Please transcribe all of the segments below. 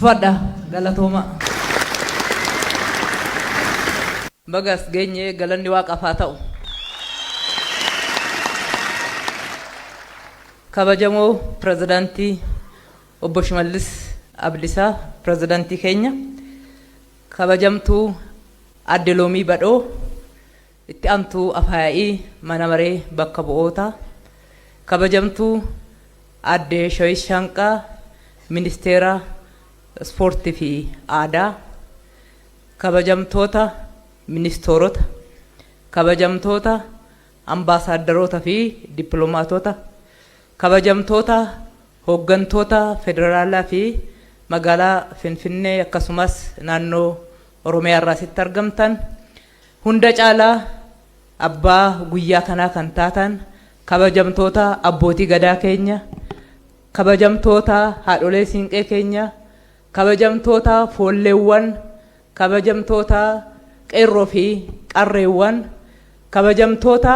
Ulfaadha galatooma. Bagas geenye galanni Waaqaaf haa ta'u. Kabajamoo Pirezidaantii Obbo Shimallis Abdiisaa Pirezidaantii keenya, kabajamtuu Aadde Loomii Badhoo, itti aantuu Afaaya'ii Mana Maree Bakka Bu'ootaa, kabajamtuu Aadde Shawish Shanqaa Ministeera Ispoortii fi Aadaa, kabajamtoota ministeerota, kabajamtoota ambaasaadarootaa fi dippiloomaatota, kabajamtoota hooggantoota federaalaa fi magaalaa Finfinnee akkasumas naannoo Oromiyaa irraa asitti argamtan, hunda caalaa abbaa guyyaa kanaa kan taatan kabajamtoota abbootii gadaa keenya, kabajamtoota haadholee siinqee keenya, kabajamtoota foolleewwan, kabajamtoota qeerroo fi qarreewwan, kabajamtoota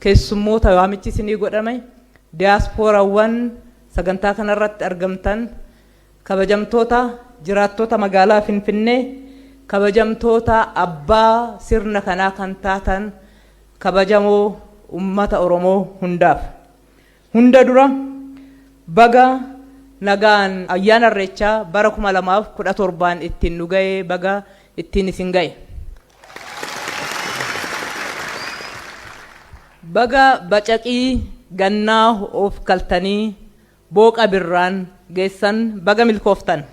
keessummoota waamichi isinii godhame, diiyaaspooraawwan sagantaa kanarratti argamtan, kabajamtoota jiraattota magaalaa Finfinnee, kabajamtoota abbaa sirna kanaa kan taatan, kabajamoo ummata Oromoo hundaaf. Hunda dura baga nagaan ayyaana Irreechaa bara 2017 ittiin nu ga'e, baga ittiin isin ga'e. Baga bacaqii gannaa of kaltanii booqa birraan geessan baga milkooftan.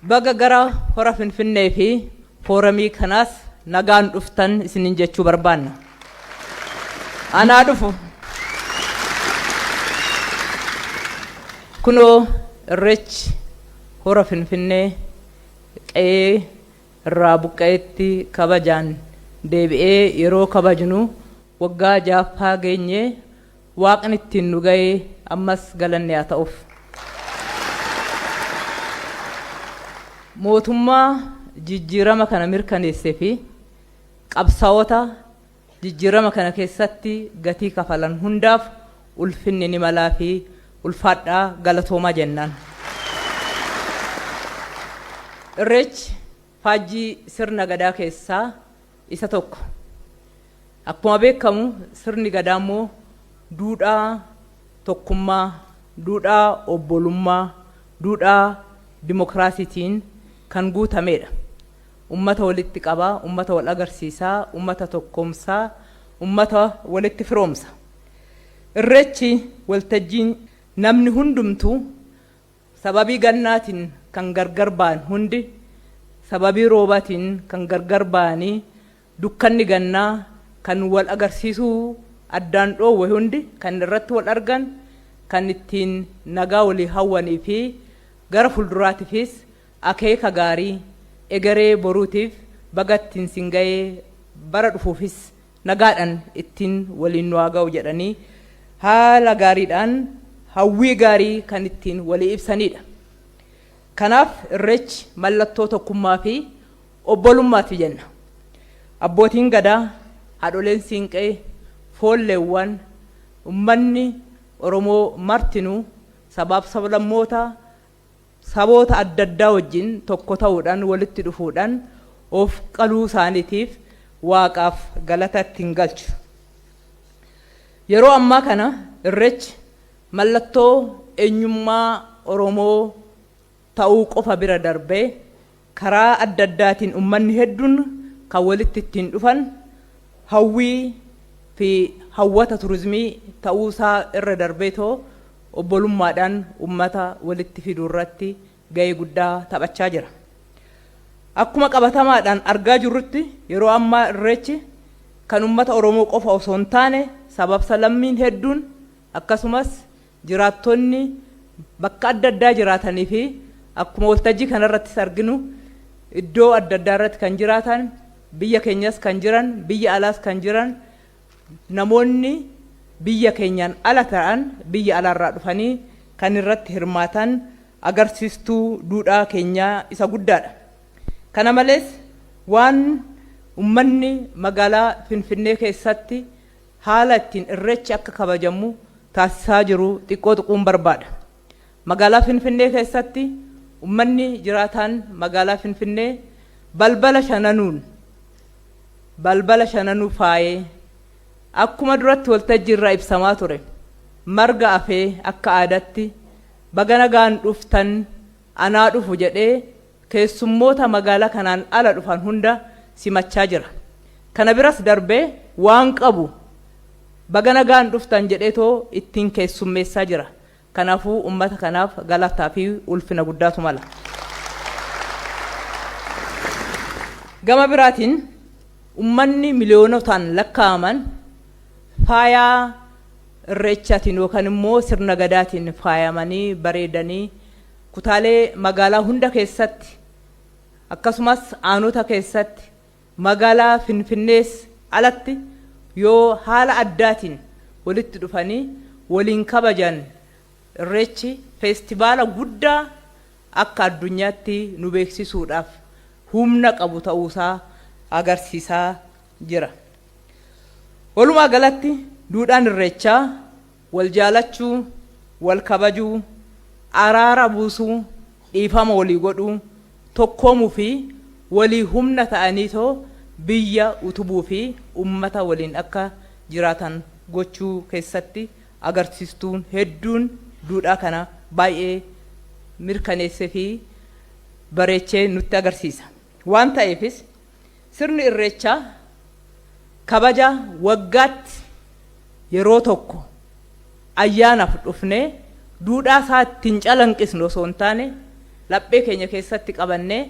Baga gara hora Finfinnee fi fooramii kanaas nagaan dhuftan isinin jechuu barbaanna. Anaa dhufu kunoo Irreechi hora Finfinnee qe'ee irraa buqqa'etti kabajaan deebi'ee yeroo kabajnu waggaa jaaffaa geenye Waaqni ittiin nu ga'e, ammas galanni haa ta'uuf. Mootummaa jijjiirama kana mirkaneessee fi qabsaa'ota jijjiirama kana keessatti gatii kafalan hundaaf ulfinni ni malaa fi ulfaadhaa galatoomaa jennaan. Irreechi faajjii sirna gadaa keessaa isa tokko. Akkuma beekamu sirni gadaa immoo duudhaa tokkummaa, duudhaa obbolummaa, duudhaa dimokiraasiitiin kan guutamedha. Ummata walitti qabaa, ummata wal agarsiisaa, ummata tokkoomsaa, ummata walitti firoomsa. Irreechi waltajjiin namni hundumtuu sababii gannaatiin kan gargar ba'an hundi, sababii roobaatiin kan gargar ba'anii, dukkanni gannaa kan wal agarsiisuu addaan dhoowwe hundi kan irratti wal argan, kan ittiin nagaa walii hawwanii fi gara fuulduraatiifis akeeka gaarii egeree boruutiif baga ittiin sin ga'ee bara dhufuufis nagaadhaan ittiin waliin nu haa ga'u jedhanii haala gaariidhaan hawwii gaarii kan ittiin walii ibsanidha. Kanaaf Irreechi mallattoo tokkummaa fi obbolummaati jenna. Abbootiin gadaa, haadholeen siinqee, foolleewwan, ummanni Oromoo martinuu sabaaf sablammoota saboota adda addaa wajjin tokko ta'uudhaan walitti dhufuudhaan of qaluu isaaniitiif Waaqaaf galata ittiin galchu. Yeroo ammaa kana Irreechi mallattoo eenyummaa Oromoo ta'uu qofa bira darbee karaa adda addaatiin ummanni hedduun kan walitti ittiin dhufan hawwii fi hawwata turizimii ta'uusaa irra darbeetoo obbolummaadhaan ummata walitti fiduu irratti ga'ee guddaa taphachaa jira. Akkuma qabatamaadhaan argaa jirrutti yeroo ammaa Irreechi kan ummata Oromoo qofa osoo hin taane sabab sablammiin hedduun akkasumas jiraattonni bakka adda addaa jiraatanii fi akkuma waltajjii kanarrattis arginu iddoo adda addaa irratti kan jiraatan, biyya keenyas kan jiran, biyya alaas kan jiran, namoonni biyya keenyaan ala ta'an biyya alaarraa dhufanii kan irratti hirmaatan agarsiistuu duudhaa keenyaa isa guddaadha. Kana malees waan ummanni magaalaa Finfinnee keessatti haala ittiin Irreechi akka kabajamu taasisaa jiru xiqqoo tuquun barbaada. magaalaa Finfinnee keessatti ummanni jiraataan magaalaa Finfinnee balbala shananuu faayee akkuma duratti waltajjii irraa ibsamaa ture marga afee akka aadaatti baga nagaan dhuftan anaa dhufu jedhee keessummoota magaalaa kanaan ala dhufan hunda simachaa jira. Kana biras darbee waan qabu baga nagaan dhuftan jedheetoo ittiin keessummeessaa jira. Kanaafuu ummata kanaaf galataa fi ulfina guddaatu mala. Gama biraatiin ummanni miliyoonotaan lakkaa'aman faayaa irreechaatiin yookaan immoo sirna gadaatiin faayamanii bareedanii kutaalee magaalaa hunda keessatti akkasumas aanota keessatti magaalaa Finfinnees alatti yoo haala addaatiin walitti dhufanii waliin kabajan irreechi feestivaala guddaa akka addunyaatti nu beeksisuudhaaf humna qabu ta'uusaa agarsiisaa jira. Walumaa galatti duudhaan irreechaa wal jaalachuu, wal kabajuu, araara buusuu, dhiifama walii godhuu, tokkoomuu fi walii humna ta'aniitoo biyya utubuu fi ummata waliin akka jiraatan gochuu keessatti agarsiistuun hedduun duudhaa kana baay'ee mirkaneessee fi bareechee nutti agarsiisa. Waan ta'eefis sirni irreechaa kabaja waggaatti yeroo tokko ayyaanaaf dhufnee duudhaa isaa ittiin calanqisnu osoo hin taane laphee keenya keessatti qabannee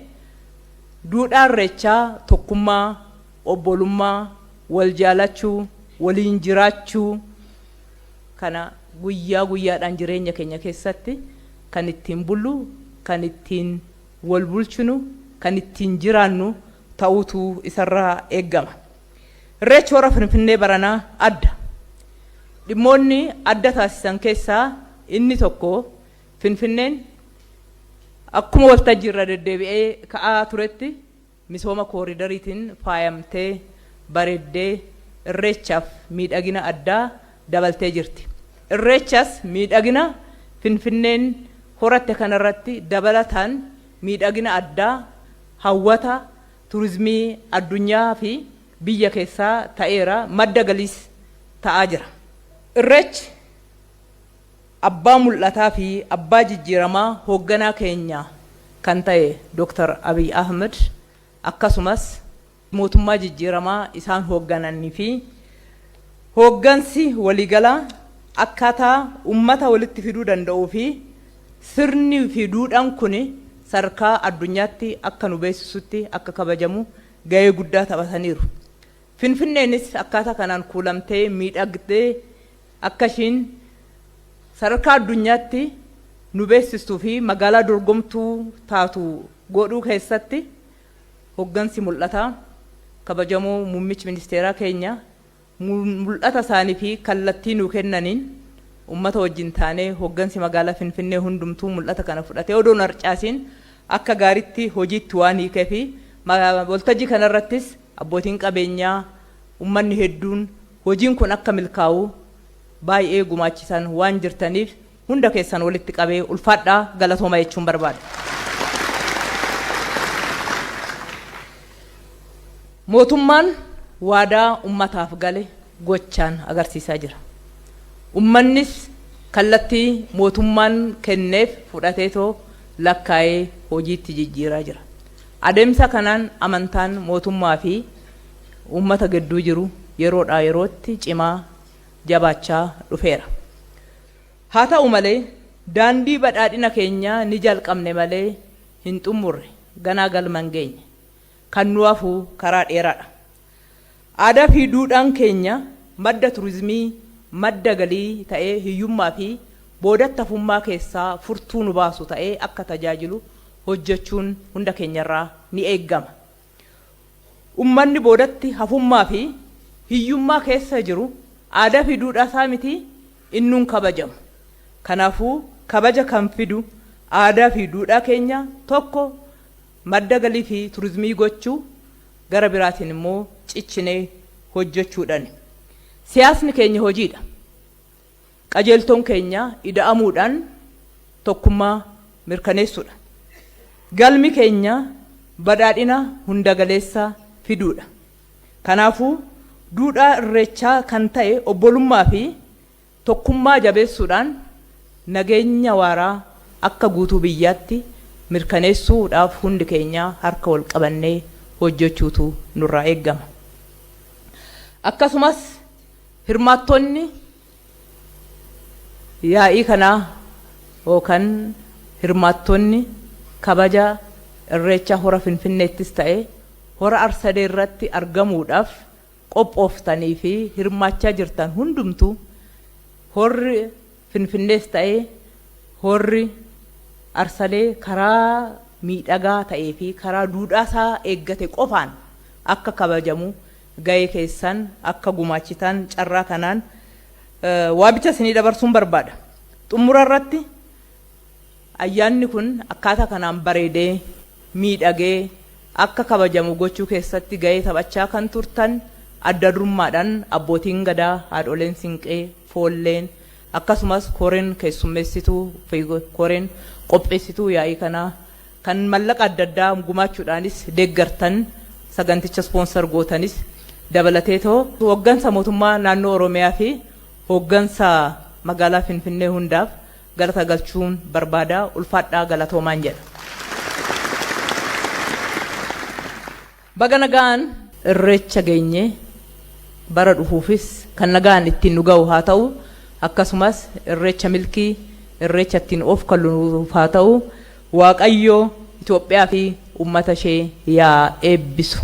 duudhaa irreechaa tokkummaa, obbolummaa, wal jaalachuu, waliin jiraachuu kana guyyaa guyyaadhaan jireenya keenya keessatti kan ittiin bullu, kan ittiin wal bulchinu, kan ittiin jiraannu ta'uutu isarraa eeggama. Irreechi hora Finfinnee baranaa adda. Dhimmoonni adda taasisan keessaa inni tokko Finfinneen akkuma waltajjii irra deddeebi'ee ka'aa turetti misooma kooriidariitiin faayamtee bareeddee irreechaaf miidhagina addaa dabaltee jirti. Irreechas miidhagina Finfinneen horatte kanarratti dabalataan miidhagina addaa hawwata turizimii addunyaa fi biyya keessaa ta'eera, madda galiis ta'aa jira. Irreechi abbaa mul'ataa fi abbaa jijjiiramaa hoogganaa keenya kan ta'e Dr. Abiy Ahmed akkasumas mootummaa jijjiiramaa isaan hooggananii fi hooggansi waliigalaa akkaataa ummata walitti fiduu danda'uu fi sirni fi duudhaan kun sadarkaa addunyaatti akka nu beeksisutti akka kabajamu gahee guddaa taphataniiru. Finfinneenis akkaataa kanaan kuulamtee miidhagdee akka ishiin sadarkaa addunyaatti nu beeksistuu fi magaalaa dorgomtuu taatu godhuu keessatti hooggansi mul'ataa kabajamoo muummichi ministeeraa keenya mul'ata isaanii fi kallattii nu kennaniin ummata wajjin taanee hooggansi magaalaa Finfinnee hundumtuu mul'ata kana fudhatee odoon harcaasiin akka gaariitti hojiitti waan hiikee fi waltajjii kanarrattis abbootiin qabeenyaa ummanni hedduun hojiin kun akka milkaa'u baay'ee gumaachisan waan jirtaniif hunda keessan walitti qabee ulfaadhaa galatooma jechuun barbaada. Mootummaan waadaa ummataaf gale gochaan agarsiisaa jira. Ummannis kallattii mootummaan kenneef fudhateetoo lakkaa'ee hojiitti jijjiiraa jira. Adeemsa kanaan amantaan mootummaa fi ummata gidduu jiru yeroodhaa yerootti cimaa jabaachaa dhufeera. Haa ta'u malee daandii badhaadhina keenya ni jalqabne malee hin xumurre ganaa galman geenye kan nu hafu karaa dheeraadha. Aadaa fi duudhaan keenya madda turizimii, madda galii ta'ee hiyyummaa fi boodatti hafummaa keessaa furtuu nu baasu ta'ee akka tajaajilu hojjechuun hunda keenyarraa ni eeggama. Ummanni boodatti hafummaa fi hiyyummaa keessa jiru aadaa fi duudhaa isaa miti innuun kabajamu. Kanaafuu kabaja kan fidu aadaa fi duudhaa keenya tokko madda galii fi turizimii gochuu gara biraatiin immoo ciccinee hojjechuudhaan. Siyaasni keenya hojiidha. Qajeeltoon keenya ida'amuudhaan tokkummaa mirkaneessuudha. Galmi keenya badhaadhina hunda galeessa fiduudha. Kanaafuu duudhaa irreechaa kan ta'e obbolummaa fi tokkummaa jabeessuudhaan nageenya waaraa akka guutuu biyyaatti mirkaneessuudhaaf hundi keenya harka wal qabannee hojjechuutu nurraa eegama. Akkasumas hirmaattonni yaa'ii kanaa yookaan hirmaattonni kabaja irreecha hora Finfinneettis ta'e hora Arsadee irratti argamuudhaaf qophooftanii fi hirmaachaa jirtan hundumtuu horri Finfinnees ta'e horri Arsadee karaa miidhagaa ta'ee fi karaa duudhaasaa eeggate qofaan akka kabajamu gahee keessan akka gumaachitan carraa kanaan waabicha isinii dabarsuun barbaada. Xumura irratti ayyaanni kun akkaataa kanaan bareedee miidhagee akka kabajamu gochuu keessatti gahee taphachaa kan turtan adda durummaadhaan abbootiin gadaa, haadholeen siinqee, foolleen akkasumas koreen keessummeessituu fi koreen qopheessituu yaa'ii kanaa kan mallaqa adda addaa gumaachuudhaanis deeggartan saganticha sponsor gootanis dabalatee hooggansa mootummaa naannoo Oromiyaa fi hooggansa magaalaa Finfinnee hundaaf galata galchuun barbaada. Ulfaadhaa galatoomaan jedha. Baga nagaan irreecha geenye bara dhufuufis kan nagaan ittiin nu ga'u haa ta'u akkasumas irreecha milkii irreecha ittiin of kalluuf haa ta'u Waaqayyo Itoophiyaa fi uummata ishee yaa eebbisu.